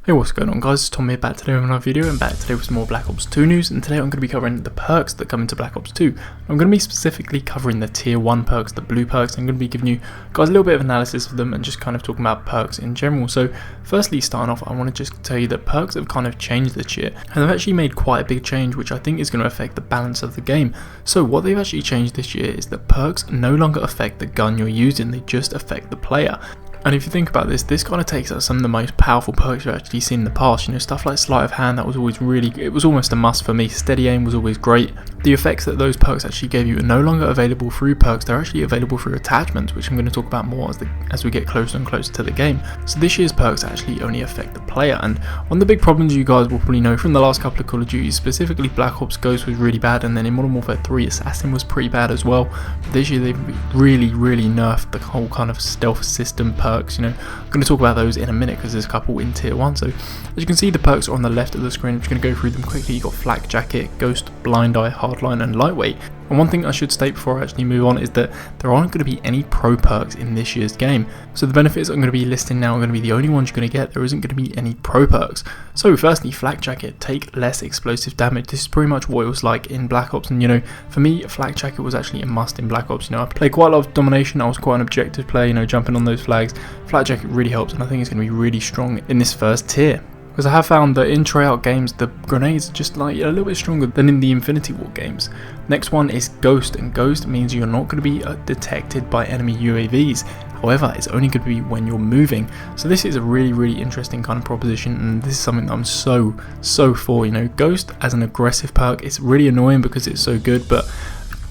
Hey, what's going on guys, it's Tom here, back today with another video, and back today with some more Black Ops 2 news. And today I'm going to be covering the perks that come into Black Ops 2. I'm going to be specifically covering the tier 1 perks, the blue perks. I'm going to be giving you guys a little bit of analysis of them and just kind of talking about perks in general. So firstly, starting off, I want to just tell you that perks have kind of changed this year, and they've actually made quite a big change, which I think is going to affect the balance of the game. So what they've actually changed this year is that perks no longer affect the gun you're using, they just affect the player. And if you think about this, this kind of takes out some of the most powerful perks you've actually seen in the past. You know, stuff like sleight of hand, that was always it was almost a must for me. Steady aim was always great. The effects that those perks actually gave you are no longer available through perks, they're actually available through attachments, which I'm going to talk about more as we get closer and closer to the game. So this year's perks actually only affect the player, and one of the big problems you guys will probably know from the last couple of Call of Duty, specifically Black Ops Ghost was really bad, and then in Modern Warfare 3 Assassin was pretty bad as well. But this year they've really nerfed the whole kind of stealth system perks. You know, I'm going to talk about those in a minute because there's a couple in tier 1. So as you can see, the perks are on the left of the screen. I'm just going to go through them quickly. You've got Flak Jacket, Ghost, Blind Eye, Hardline and Lightweight. And one thing I should state before I actually move on is that there aren't going to be any pro perks in this year's game. So the benefits I'm going to be listing now are going to be the only ones you're going to get. There isn't going to be any pro perks. So firstly, Flak Jacket, take less explosive damage. This is pretty much what it was like in Black Ops, and you know, for me, Flak Jacket was actually a must in Black Ops. You know, I played quite a lot of domination. I was quite an objective player, you know, jumping on those flags. Flak Jacket really helps, and I think it's going to be really strong in this first tier. Because I have found that in Tryout games, the grenades are just like a little bit stronger than in the Infinity War games. Next one is Ghost, and Ghost means you're not going to be detected by enemy UAVs. However, it's only going to be when you're moving. So this is a really interesting kind of proposition, and this is something that I'm so for. You know, Ghost as an aggressive perk, it's really annoying because it's so good, but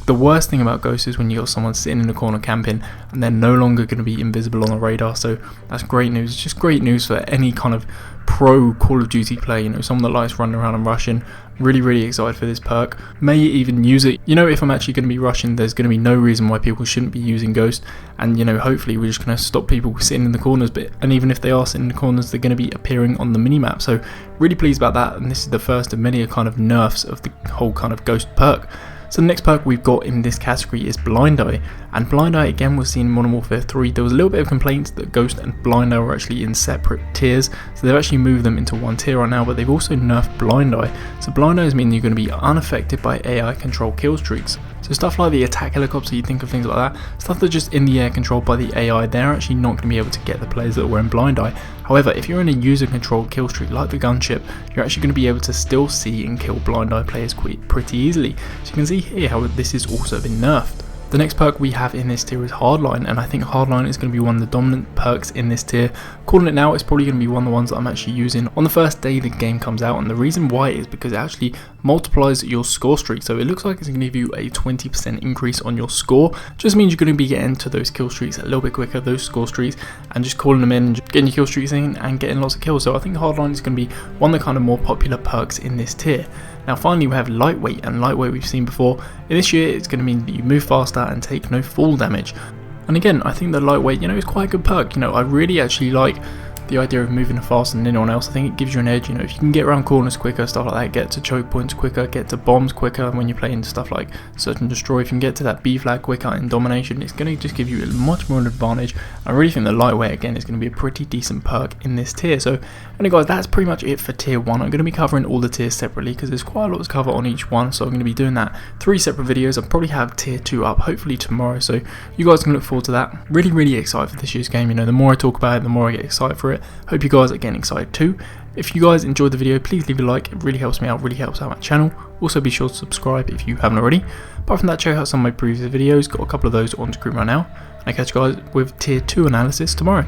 the worst thing about Ghost is when you got someone sitting in a corner camping and they're no longer going to be invisible on the radar. So that's great news. It's just great news for any kind of pro Call of Duty player, you know, someone that likes running around and rushing. Really excited for this perk. May even use it. You know, if I'm actually going to be rushing, there's going to be no reason why people shouldn't be using Ghost. And you know, hopefully we're just going to stop people sitting in the corners. And even if they are sitting in the corners, they're going to be appearing on the minimap. So really pleased about that. And this is the first of many kind of nerfs of the whole kind of Ghost perk. So the next perk we've got in this category is Blind Eye, and Blind Eye again was seen in Modern Warfare 3. There was a little bit of complaints that Ghost and Blind Eye were actually in separate tiers, so they've actually moved them into one tier right now, but they've also nerfed Blind Eye. So Blind Eyes mean you're going to be unaffected by AI controlled kill streaks. So stuff like the attack helicopter, you think of things like that, stuff that's just in the air controlled by the AI, they're actually not going to be able to get the players that are wearing Blind Eye. However, if you're in a user controlled kill streak like the gunship, you're actually going to be able to still see and kill Blind Eye players pretty easily. So you can see here how this has also been nerfed. The next perk we have in this tier is Hardline, and I think Hardline is going to be one of the dominant perks in this tier. Calling it now, it's probably going to be one of the ones that I'm actually using on the first day the game comes out, and the reason why is because it actually multiplies your score streak. So it looks like it's going to give you a 20% increase on your score. Just means you're going to be getting to those kill streaks a little bit quicker, those score streaks, and just calling them in and getting your kill streaks in and getting lots of kills. So I think Hardline is going to be one of the kind of more popular perks in this tier. Now finally we have Lightweight, and Lightweight we've seen before. In this year it's going to mean that you move faster and take no fall damage. And again, I think that Lightweight, you know, is quite a good perk. You know, I really actually like the idea of moving faster than anyone else. I think it gives you an edge. You know, if you can get around corners quicker, stuff like that, get to choke points quicker, get to bombs quicker when you're playing stuff like Search and Destroy, if you can get to that B flag quicker in domination, it's going to just give you much more of an advantage. I really think that Lightweight again is going to be a pretty decent perk in this tier. So anyway guys, that's pretty much it for tier 1. I'm going to be covering all the tiers separately because there's quite a lot to cover on each one, so I'm going to be doing that 3 separate videos. I'll probably have tier 2 up hopefully tomorrow, so you guys can look forward to that. Really excited for this year's game. You know, the more I talk about it, the more I get excited for it. Hope you guys are getting excited too. If you guys enjoyed the video, please leave a like. It really helps me out, really helps out my channel. Also be sure to subscribe if you haven't already. Apart from that, check out some of my previous videos, got a couple of those on screen right now. I'll catch you guys with tier 2 analysis tomorrow.